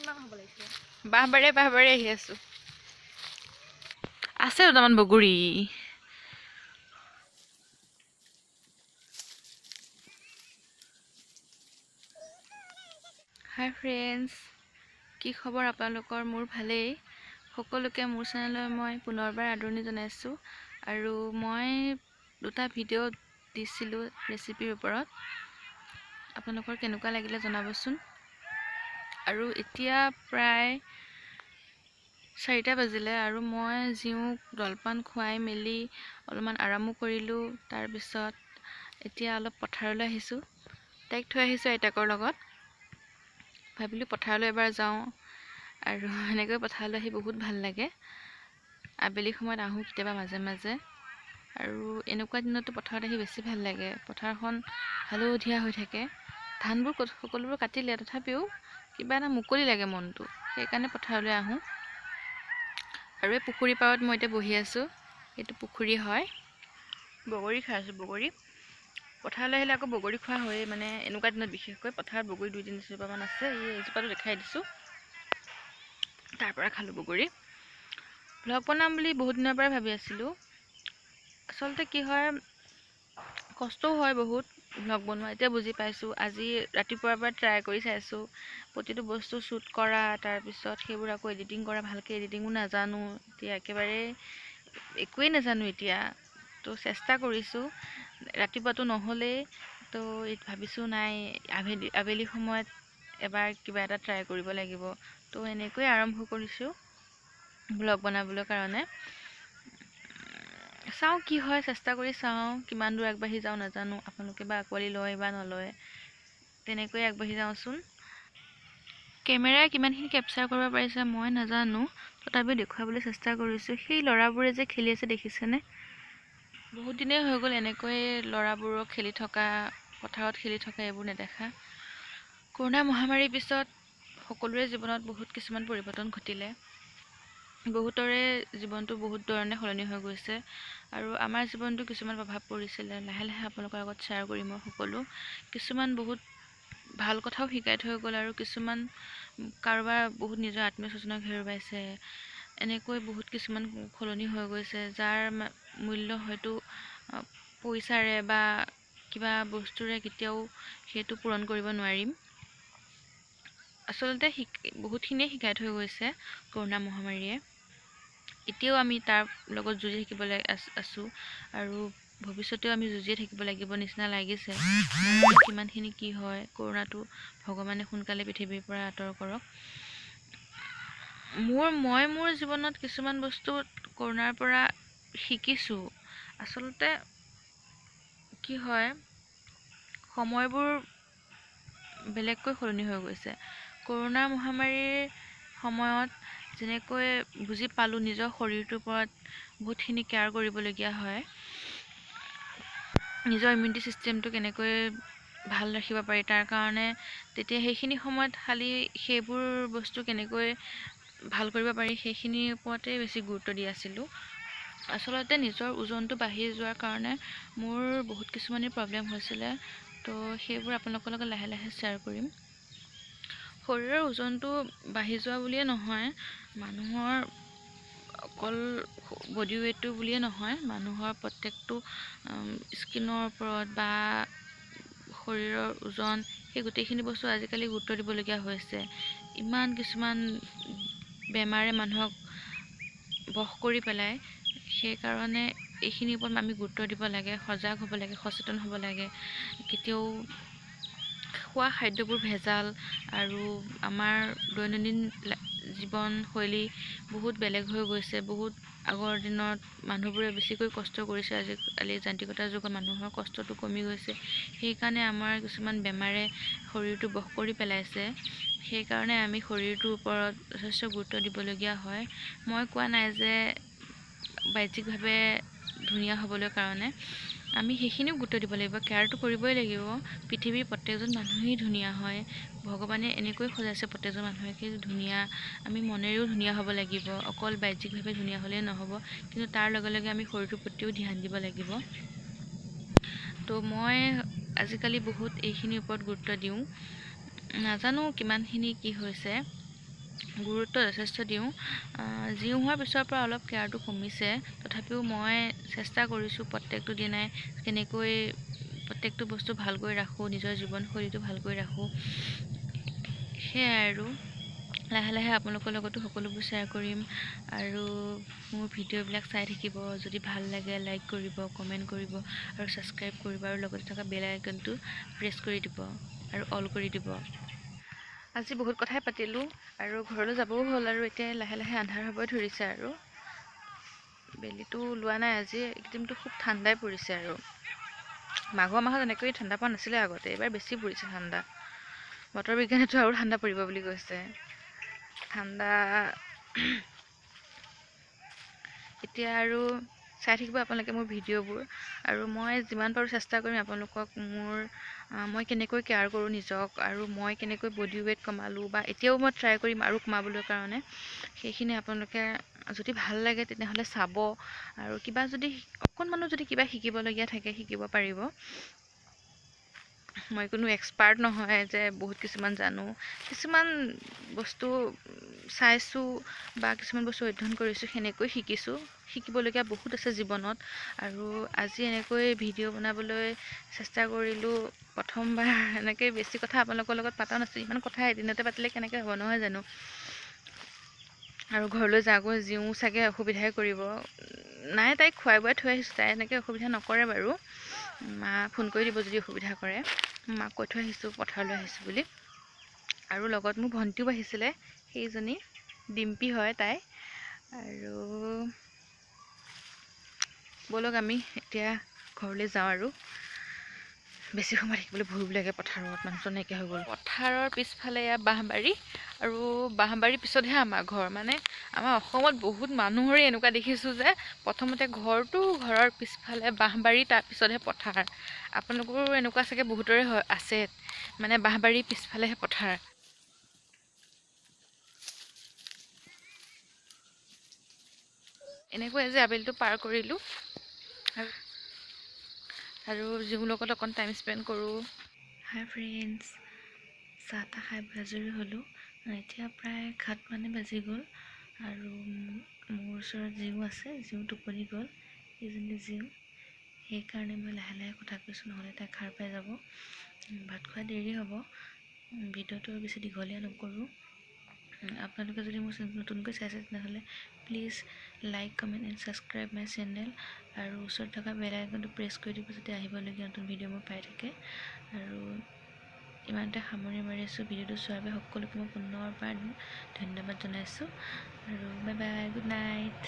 বাহবাৰে আহি আছো আছে দুটামান বগৰী হাই ফ্ৰেণ্ডছ কি খবৰ আপোনালোকৰ মোৰ ভালেই সকলোকে মোৰ চেনেললৈ মই পুনৰবাৰ আদৰণি জনাইছোঁ আৰু মই দুটা ভিডিঅ' দিছিলোঁ ৰেচিপিৰ ওপৰত আপোনালোকৰ কেনেকুৱা লাগিলে জনাবচোন আৰু এতিয়া প্ৰায় 4টা বাজিলে আৰু মই জিউক জলপান খুৱাই মেলি অলপমান আৰামো কৰিলোঁ তাৰ পিছত এতিয়া অলপ পথাৰলৈ আহিছোঁ তাইক থৈ আহিছোঁ আইতাকৰ লগত ভাবিলোঁ পথাৰলৈ এবাৰ যাওঁ আৰু এনেকৈ পথাৰলৈ আহি বহুত ভাল লাগে আবেলি সময়ত আহোঁ কেতিয়াবা মাজে মাজে আৰু এনেকুৱা দিনতো পথাৰত আহি বেছি ভাল লাগে পথাৰখন হালধীয়া হৈ থাকে ধানবোৰ সকলোবোৰ কাটিলে তথাপিও কিবা এটা মুকলি লাগে মনটো সেইকাৰণে পথাৰলৈ আহোঁ আৰু এই পুখুৰী পাৰত মই এতিয়া বহি আছোঁ এইটো পুখুৰী হয় বগৰী খাই আছোঁ বগৰী পথাৰলৈ আহিলে আকৌ বগৰী খোৱা হয় মানে এনেকুৱা দিনত বিশেষকৈ পথাৰত বগৰী 2-3 জোপামান আছে এইজোপাটো দেখাই দিছোঁ তাৰ পৰা খালোঁ বগৰী ব্লগ বনাম বুলি বহুত দিনৰ পৰা ভাবি আছিলোঁ আচলতে কি হয় কষ্টও হয় বহুত ব্লগ বনোৱা এতিয়া বুজি পাইছোঁ আজি ৰাতিপুৱাৰ পৰা ট্ৰাই কৰি চাইছোঁ প্ৰতিটো বস্তু শ্বুট কৰা তাৰপিছত সেইবোৰ আকৌ এডিটিং কৰা ভালকৈ এডিটিঙো নাজানো এতিয়া একেবাৰে একোৱেই নাজানো এতিয়া তো চেষ্টা কৰিছোঁ ৰাতিপুৱাটো নহ'লেই তো ভাবিছোঁ নাই আবেলি সময়ত এবাৰ কিবা এটা ট্ৰাই কৰিব লাগিব তো এনেকৈ আৰম্ভ কৰিছোঁ ব্লগ বনাবলৈ কাৰণে চাওঁ কি হয় চেষ্টা কৰি চাওঁ কিমান দূৰ আগবাঢ়ি যাওঁ নাজানো আপোনালোকে বা আঁকোৱালি লয় বা নলয় তেনেকৈ আগবাঢ়ি যাওঁচোন কেমেৰাই কিমানখিনি কেপচাৰ কৰিব পাৰিছে মই নাজানো তথাপিও দেখুৱাবলৈ চেষ্টা কৰিছোঁ সেই ল'ৰাবোৰে যে খেলি আছে দেখিছেনে বহুত দিনেই হৈ গ'ল এনেকৈ ল'ৰাবোৰক খেলি থকা পথাৰত খেলি থকা এইবোৰ নেদেখা কৰোনা মহামাৰীৰ পিছত সকলোৰে জীৱনত বহুত কিছুমান পৰিৱৰ্তন ঘটিলে বহুতৰে জীৱনটো বহুত ধৰণে সলনি হৈ গৈছে আৰু আমাৰ জীৱনটো কিছুমান প্ৰভাৱ পৰিছিলে লাহে লাহে আপোনালোকৰ আগত শ্বেয়াৰ কৰিম মই সকলো কিছুমান বহুত ভাল কথাও শিকাই থৈ গ'ল আৰু কিছুমান কাৰোবাৰ বহুত নিজৰ আত্মীয় স্বজনক হেৰুৱাইছে এনেকৈ বহুত কিছুমান সলনি হৈ গৈছে যাৰ মূল্য হয়তো পইচাৰে বা কিবা বস্তুৰে কেতিয়াও সেইটো পূৰণ কৰিব নোৱাৰিম আচলতে বহুতখিনিয়ে শিকাই থৈ গৈছে কৰোনা মহামাৰীয়ে এতিয়াও আমি তাৰ লগত যুঁজি থাকিবলৈ আছোঁ আৰু ভৱিষ্যতেও আমি যুঁজিয়ে থাকিব লাগিব নিচিনা লাগিছে কিমানখিনি কি হয় কৰোনাটো ভগৱানে সোনকালে পৃথিৱীৰ পৰা আঁতৰ কৰক মোৰ জীৱনত কিছুমান বস্তু কৰোনাৰ পৰা শিকিছোঁ আচলতে কি হয় সময়বোৰ বেলেগকৈ সলনি হৈ গৈছে কৰোনা মহামাৰীৰ সময়ত যেনেকৈ বুজি পালোঁ নিজৰ শৰীৰটোৰ ওপৰত বহুতখিনি কেয়াৰ কৰিবলগীয়া হয় নিজৰ ইমিউনিটি চিষ্টেমটো কেনেকৈ ভাল ৰাখিব পাৰি তাৰ কাৰণে তেতিয়া সেইখিনি সময়ত খালি সেইবোৰ বস্তু কেনেকৈ ভাল কৰিব পাৰি সেইখিনিৰ ওপৰতে বেছি গুৰুত্ব দি আছিলোঁ আচলতে নিজৰ ওজনটো বাঢ়ি যোৱাৰ কাৰণে মোৰ বহুত কিছুমানেই প্ৰব্লেম হৈছিলে তো সেইবোৰ আপোনালোকৰ লগত লাহে লাহে শ্বেয়াৰ কৰিম শৰীৰৰ ওজনটো বাঢ়ি যোৱা বুলিয়ে নহয় মানুহৰ অকল বডি ৱেইটটো বুলিয়ে নহয় মানুহৰ প্ৰত্যেকটো স্কিনৰ ওপৰত বা শৰীৰৰ ওজন সেই গোটেইখিনি বস্তু আজিকালি গুৰুত্ব দিবলগীয়া হৈছে ইমান কিছুমান বেমাৰে মানুহক বশ কৰি পেলাই সেইকাৰণে এইখিনিৰ ওপৰত আমি গুৰুত্ব দিব লাগে সজাগ হ'ব লাগে সচেতন হ'ব লাগে কেতিয়াও খোৱা খাদ্যবোৰ ভেজাল আৰু আমাৰ দৈনন্দিন জীৱনশৈলী বহুত বেলেগ হৈ গৈছে বহুত আগৰ দিনত মানুহবোৰে বেছিকৈ কষ্ট কৰিছে আজিকালি যান্ত্ৰিকতাৰ যুগত মানুহৰ কষ্টটো কমি গৈছে সেইকাৰণে আমাৰ কিছুমান বেমাৰে শৰীৰটো বশ কৰি পেলাইছে সেইকাৰণে আমি শৰীৰটোৰ ওপৰত যথেষ্ট গুৰুত্ব দিবলগীয়া হয় মই কোৱা নাই যে বাহ্যিকভাৱে ধুনীয়া হ'বলৈ কাৰণে আমি সেইখিনিও গুৰুত্ব দিব লাগিব কেয়াৰটো কৰিবই লাগিব পৃথিৱীৰ প্ৰত্যেকজন মানুহেই ধুনীয়া হয় ভগৱানে এনেকৈ সজাইছে প্ৰত্যেকজন মানুহকে ধুনীয়া আমি মনেৰেও ধুনীয়া হ'ব লাগিব অকল বাহ্যিকভাৱে ধুনীয়া হ'লেই নহ'ব কিন্তু তাৰ লগে লগে আমি শৰীৰটোৰ প্ৰতিও ধ্যান দিব লাগিব তো মই আজিকালি বহুত এইখিনিৰ ওপৰত গুৰুত্ব দিওঁ নাজানো কিমানখিনি কি হৈছে গুৰুত্ব যথেষ্ট দিওঁ। জিও হোৱাৰ পিছৰ পৰা অলপ কেয়াৰটো কমিছে, তথাপিও মই চেষ্টা কৰিছোঁ প্ৰত্যেকটো দিনাই কেনেকৈ প্ৰত্যেকটো বস্তু ভালকৈ ৰাখোঁ, নিজৰ জীৱনশৈলীটো ভালকৈ ৰাখোঁ। সেয়াই আৰু লাহে লাহে আপোনালোকৰ লগতো সকলোবোৰ শ্বেয়াৰ কৰিম। আৰু মোৰ ভিডিঅ'বিলাক চাই থাকিব, যদি ভাল লাগে লাইক কৰিব, কমেণ্ট কৰিব আৰু ছাবস্ক্ৰাইব কৰিব, আৰু লগতে থকা বেল আইকনটো প্ৰেছ কৰি দিব আৰু অল কৰি দিব। আজি বহুত কথাই পাতিলোঁ আৰু ঘৰলৈ যাবও হ'ল, আৰু এতিয়া লাহে লাহে আন্ধাৰ হ'বই ধৰিছে আৰু বেলিটো ওলোৱা নাই। আজি একদিনটো খুব ঠাণ্ডাই পৰিছে, আৰু মাঘৰ মাহত এনেকৈ ঠাণ্ডা পোৱা নাছিলে আগতে, এইবাৰ বেছি পৰিছে ঠাণ্ডা। বতৰ বিজ্ঞানেতো আৰু ঠাণ্ডা পৰিব বুলি কৈছে। ঠাণ্ডা এতিয়া আৰু চাই থাকিব আপোনালোকে মোৰ ভিডিঅ'বোৰ, আৰু মই যিমান পাৰোঁ চেষ্টা কৰিম আপোনালোকক মই কেনেকৈ কেয়াৰ কৰোঁ নিজক, আৰু মই কেনেকৈ বডি ৱেইট কমালোঁ, বা এতিয়াও মই ট্ৰাই কৰিম আৰু কমাবলৈ কাৰণে। সেইখিনি আপোনালোকে যদি ভাল লাগে তেনেহ'লে চাব, আৰু কিবা যদি অকণমানো যদি কিবা শিকিবলগীয়া থাকে শিকিব পাৰিব। মই কোনো এক্সপাৰ্ট নহয় যে বহুত কিছুমান জানো, কিছুমান বস্তু চাইছোঁ বা কিছুমান বস্তু অধ্যয়ন কৰিছোঁ, সেনেকৈ শিকিছোঁ। শিকিবলগীয়া বহুত আছে জীৱনত, আৰু আজি এনেকৈ ভিডিঅ' বনাবলৈ চেষ্টা কৰিলোঁ প্ৰথমবাৰ। এনেকৈ বেছি কথা আপোনালোকৰ লগত পাতা নাছিলোঁ, ইমান কথা এদিনতে পাতিলে কেনেকৈ হ'ব, নহয় জানো। আৰু ঘৰলৈ যাওঁগৈ, জিও চাগে অসুবিধাই কৰিব। নাই, তাইক খুৱাই বুৱাই থৈ আহিছোঁ, তাই এনেকৈ অসুবিধা নকৰে বাৰু। মা ফোন কৰি দিব যদি অসুবিধা কৰে। মাক কৈ থৈ আহিছোঁ পথাৰলৈ আহিছোঁ বুলি। আৰু লগত মোৰ ভণ্টিও আহিছিলে, সেইজনী ডিম্পী হয় তাই। আৰু ব'লক আমি এতিয়া ঘৰলৈ যাওঁ, আৰু বেছি সময় থাকিবলৈ ভুল লাগে পথাৰত, মানুহ নাইকিয়া হৈ গ'ল। পথাৰৰ পিছফালে এয়া বাঁহবাৰী, আৰু বাঁহবাৰীৰ পিছতহে আমাৰ ঘৰ। মানে আমাৰ অসমত বহুত মানুহৰে এনেকুৱা দেখিছোঁ যে প্ৰথমতে ঘৰৰ পিছফালে বাঁহবাৰী, তাৰপিছতহে পথাৰ। আপোনালোকৰো এনেকুৱা চাগে বহুতৰে আছে, মানে বাঁহবাৰীৰ পিছফালেহে পথাৰ। এনেকৈ আজি আবেলিটো পাৰ কৰিলোঁ, আৰু জিউৰ লগত অকণ টাইম স্পেণ্ড কৰোঁ। হাই ফ্ৰেণ্ডছ, চাহ তাহ খাই আজৰি হ'লোঁ। এতিয়া প্ৰায় 7 মানে বাজি গ'ল, আৰু মোৰ ওচৰত জিউ আছে, জিউ টোপনি গ'ল। এইজনী জিউ, সেইকাৰণে মই লাহে লাহে কথা কৈছোঁ, নহ'লে তাই সাৰ পাই যাব। ভাত খোৱা দেৰি হ'ব, ভিডিঅ'টো বেছি দীঘলীয়া নকৰোঁ। আপোনালোকে যদি মোৰ নতুনকৈ চাইছে তেনেহ'লে please like, comment and subscribe my channel, আৰু ওচৰত থকা বেল আইকনটো প্ৰেছ কৰি দিব যাতে আহিবলগীয়া নতুন ভিডিঅ' মই পাই থাকে। আৰু ইমানতে সামৰি মাৰিছোঁ। ভিডিঅ'টো চোৱাৰ বাবে সকলোকে মই পুনৰবাৰ ধন্যবাদ জনাইছোঁ, আৰু বাই বাই, গুড নাইট।